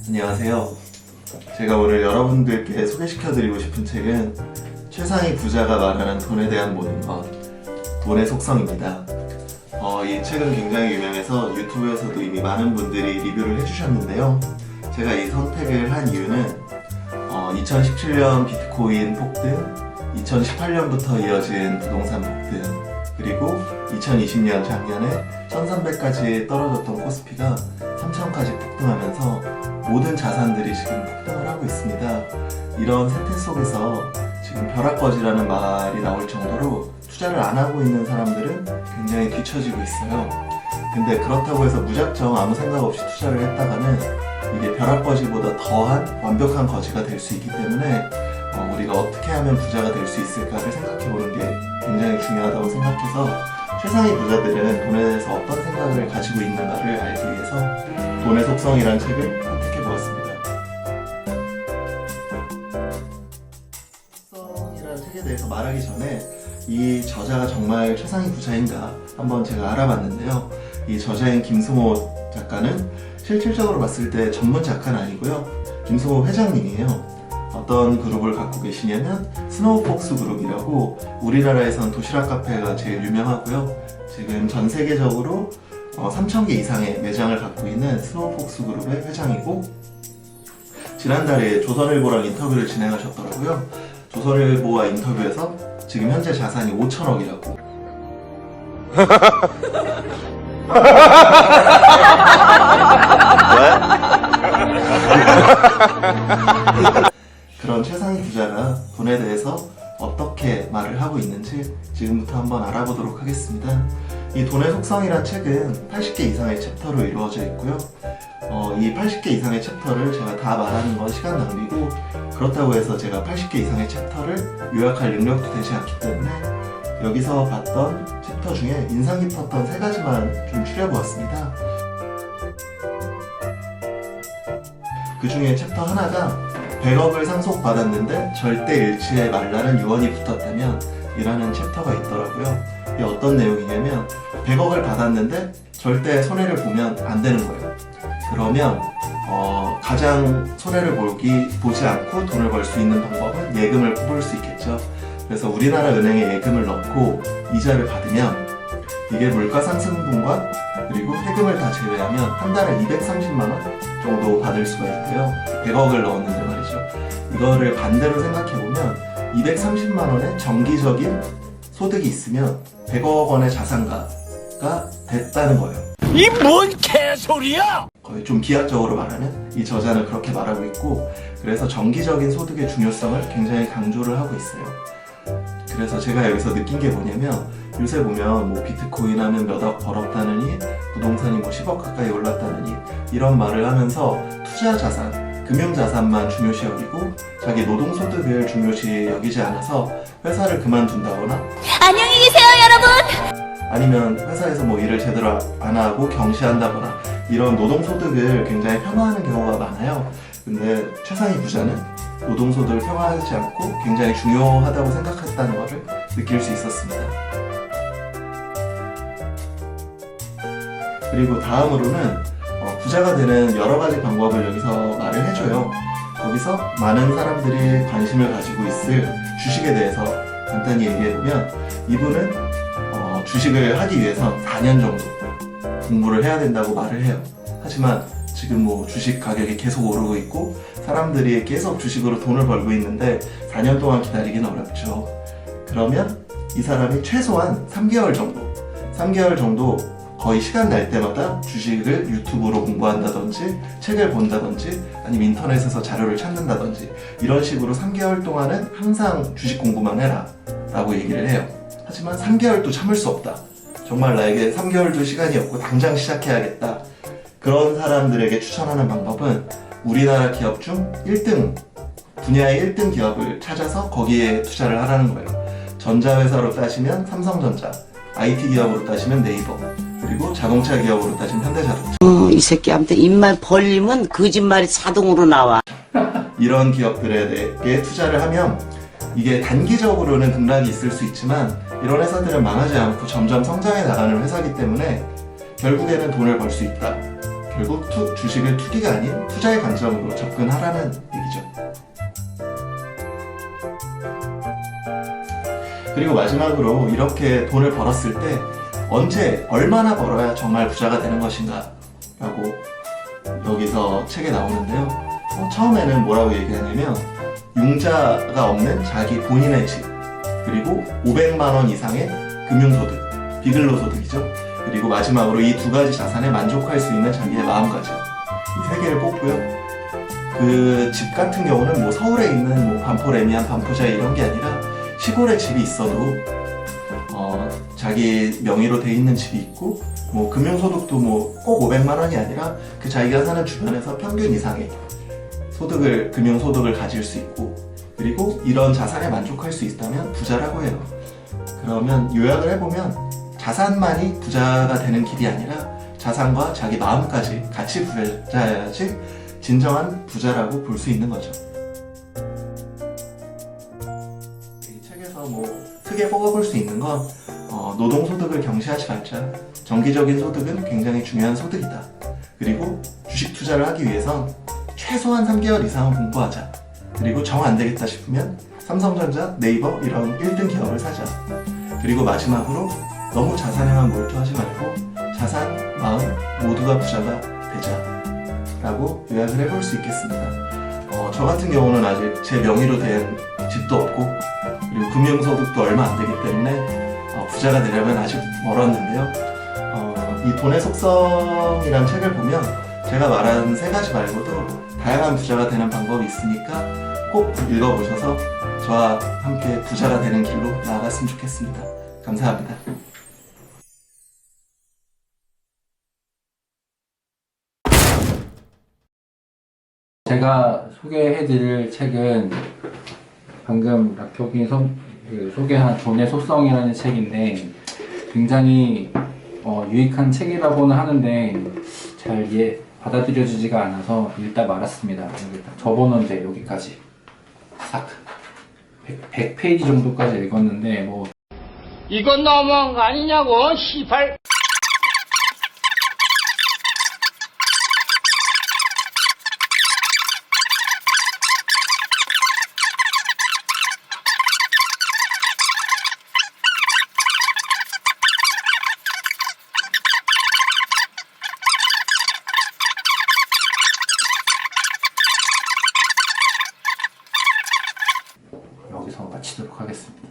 안녕하세요. 제가 오늘 여러분들께 소개시켜드리고 싶은 책은 최상위 부자가 말하는 돈에 대한 모든 것, 돈의 속성입니다. 이 책은 굉장히 유명해서 유튜브에서도 이미 많은 분들이 리뷰를 해주셨는데요. 제가 이 선택을 한 이유는 2017년 비트코인 폭등, 2018년부터 이어진 부동산 폭등, 그리고 2020년 작년에 1300까지 떨어졌던 코스피가 3000까지 폭등하면서 모든 자산들이 지금 폭등을 하고 있습니다. 이런 세태 속에서 지금 벼락거지라는 말이 나올 정도로 투자를 안 하고 있는 사람들은 굉장히 뒤처지고 있어요. 근데 그렇다고 해서 무작정 아무 생각 없이 투자를 했다가는 이게 벼락거지보다 더한 완벽한 거지가 될 수 있기 때문에 우리가 어떻게 하면 부자가 될 수 있을까를 생각해보는 게 굉장히 중요하다고 생각해서 최상위 부자들은 돈에 대해서 어떤 생각을 가지고 있는가를 알기 위해서 돈의 속성이라는 책을 선택해보았습니다. 속성이라는 책에 대해서 말하기 전에 이 저자가 정말 최상위 부자인가 한번 제가 알아봤는데요. 이 저자인 김승호 작가는 실질적으로 봤을 때 전문 작가는 아니고요. 김승호 회장님이에요. 어떤 그룹을 갖고 계시냐면 스노우폭스 그룹이라고 우리나라에선 도시락 카페가 제일 유명하고요. 지금 전 세계적으로 3000개 이상의 매장을 갖고 있는 스노우폭스 그룹의 회장이고, 지난달에 조선일보랑 인터뷰를 진행하셨더라고요. 조선일보와 인터뷰에서 지금 현재 자산이 5천억이라고. 그런 최상위 부자가 돈에 대해서 어떻게 말을 하고 있는지 지금부터 한번 알아보도록 하겠습니다. 이 돈의 속성이란 책은 80개 이상의 챕터로 이루어져 있고요. 이 80개 이상의 챕터를 제가 다 말하는 건 시간 낭비고, 그렇다고 해서 제가 80개 이상의 챕터를 요약할 능력도 되지 않기 때문에 여기서 봤던 챕터 중에 인상 깊었던 3가지만 좀 추려보았습니다. 그 중에 챕터 하나가 100억을 상속받았는데 절대 잃지 말라는 유언이 붙었다면 이라는 챕터가 있더라고요. 이게 어떤 내용이냐면 100억을 받았는데 절대 손해를 보면 안 되는 거예요. 그러면 가장 손해를 보지 않고 돈을 벌 수 있는 방법은 예금을 뽑을 수 있겠죠. 그래서 우리나라 은행에 예금을 넣고 이자를 받으면 이게 물가 상승분과 그리고 세금을 다 제외하면 한 달에 230만 원 정도 받을 수가 있고요. 100억을 넣었는데 말이죠. 이거를 반대로 생각해보면 230만 원의 정기적인 소득이 있으면 100억 원의 자산가가 됐다는 거예요. 이 뭔 개소리야! 거의 좀 비약적으로 말하면 이 저자는 그렇게 말하고 있고, 그래서 정기적인 소득의 중요성을 굉장히 강조를 하고 있어요. 그래서 제가 여기서 느낀 게 뭐냐면, 요새 보면 뭐 비트코인 하면 몇 억 벌었다느니 부동산이 뭐 10억 가까이 올랐다느니 이런 말을 하면서 투자 자산, 금융 자산만 중요시 여기고 자기 노동 소득을 중요시 여기지 않아서 회사를 그만둔다거나, 안녕히 계세요, 여러분! 아니면 회사에서 뭐 일을 제대로 안 하고 경시한다거나 이런 노동 소득을 굉장히 폄하하는 경우가 많아요. 근데 최상위 부자는 노동 소득을 폄하하지 않고 굉장히 중요하다고 생각했다는 것을 느낄 수 있었습니다. 그리고 다음으로는 부자가 되는 여러 가지 방법을 여기서 말을 해줘요. 거기서 많은 사람들이 관심을 가지고 있을 주식에 대해서 간단히 얘기해보면, 이분은 주식을 하기 위해서 4년 정도 공부를 해야 된다고 말을 해요. 하지만 지금 뭐 주식 가격이 계속 오르고 있고 사람들이 계속 주식으로 돈을 벌고 있는데 4년 동안 기다리기는 어렵죠. 그러면 이 사람이 최소한 3개월 정도 거의 시간 날 때마다 주식을 유튜브로 공부한다든지 책을 본다든지 아니면 인터넷에서 자료를 찾는다든지 이런 식으로 3개월 동안은 항상 주식 공부만 해라 라고 얘기를 해요. 하지만 3개월도 참을 수 없다. 정말 나에게 3개월도 시간이 없고 당장 시작해야겠다. 그런 사람들에게 추천하는 방법은 우리나라 기업 중 1등, 분야의 1등 기업을 찾아서 거기에 투자를 하라는 거예요. 전자회사로 따지면 삼성전자, IT 기업으로 따지면 네이버, 그리고 자동차 기업으로 따지면 현대자동차. 이 새끼한테 입만 벌리면 거짓말이 자동으로 나와. 이런 기업들에게 투자를 하면 이게 단기적으로는 등락이 있을 수 있지만 이런 회사들은 망하지 않고 점점 성장해 나가는 회사이기 때문에 결국에는 돈을 벌 수 있다. 결국 주식을 투기가 아닌 투자의 관점으로 접근하라는 얘기죠. 그리고 마지막으로 이렇게 돈을 벌었을 때 언제 얼마나 벌어야 정말 부자가 되는 것인가 라고 여기서 책에 나오는데요. 처음에는 뭐라고 얘기하냐면 융자가 없는 자기 본인의 집, 그리고 500만 원 이상의 금융소득, 비근로소득이죠. 그리고 마지막으로 이 두 가지 자산에 만족할 수 있는 자기의 마음가짐, 이 세 개를 뽑고요. 그 집 같은 경우는 뭐 서울에 있는 뭐 반포 레미안, 반포자이 이런 게 아니라 시골에 집이 있어도 자기 명의로 돼 있는 집이 있고, 뭐 금융소득도 뭐 꼭 500만 원이 아니라 그 자기가 사는 주변에서 평균 이상의 금융소득을 가질 수 있고, 그리고 이런 자산에 만족할 수 있다면 부자라고 해요. 그러면 요약을 해보면 자산만이 부자가 되는 길이 아니라 자산과 자기 마음까지 같이 부자여야지 진정한 부자라고 볼 수 있는 거죠. 이 책에서 뭐 크게 뽑아볼 수 있는 건 노동소득을 경시하지 말자. 정기적인 소득은 굉장히 중요한 소득이다. 그리고 주식 투자를 하기 위해선 최소한 3개월 이상은 공부하자. 그리고 정 안 되겠다 싶으면 삼성전자, 네이버 이런 1등 기업을 사자. 그리고 마지막으로 너무 자산에만 몰두하지 말고 자산, 마음 모두가 부자가 되자 라고 요약을 해볼 수 있겠습니다. 저 같은 경우는 아직 제 명의로 된 집도 없고, 그리고 금융소득도 얼마 안 되기 때문에 부자가 되려면 아직 멀었는데요. 이 돈의 속성이란 책을 보면 제가 말한 세 가지 말고도 다양한 부자가 되는 방법이 있으니까 꼭 읽어보셔서 저와 함께 부자가 되는 길로 나아갔으면 좋겠습니다. 감사합니다. 제가 소개해드릴 책은 방금 락혁이 소개한 돈의 속성이라는 책인데 굉장히 유익한 책이라고는 하는데 잘 받아들여지지가 않아서 읽다 말았습니다. 여기 딱 접어놓은데 여기까지 싹 100페이지 정도까지 읽었는데 뭐 이건 너무한 거 아니냐고, 시발. 여기서 마치도록 하겠습니다.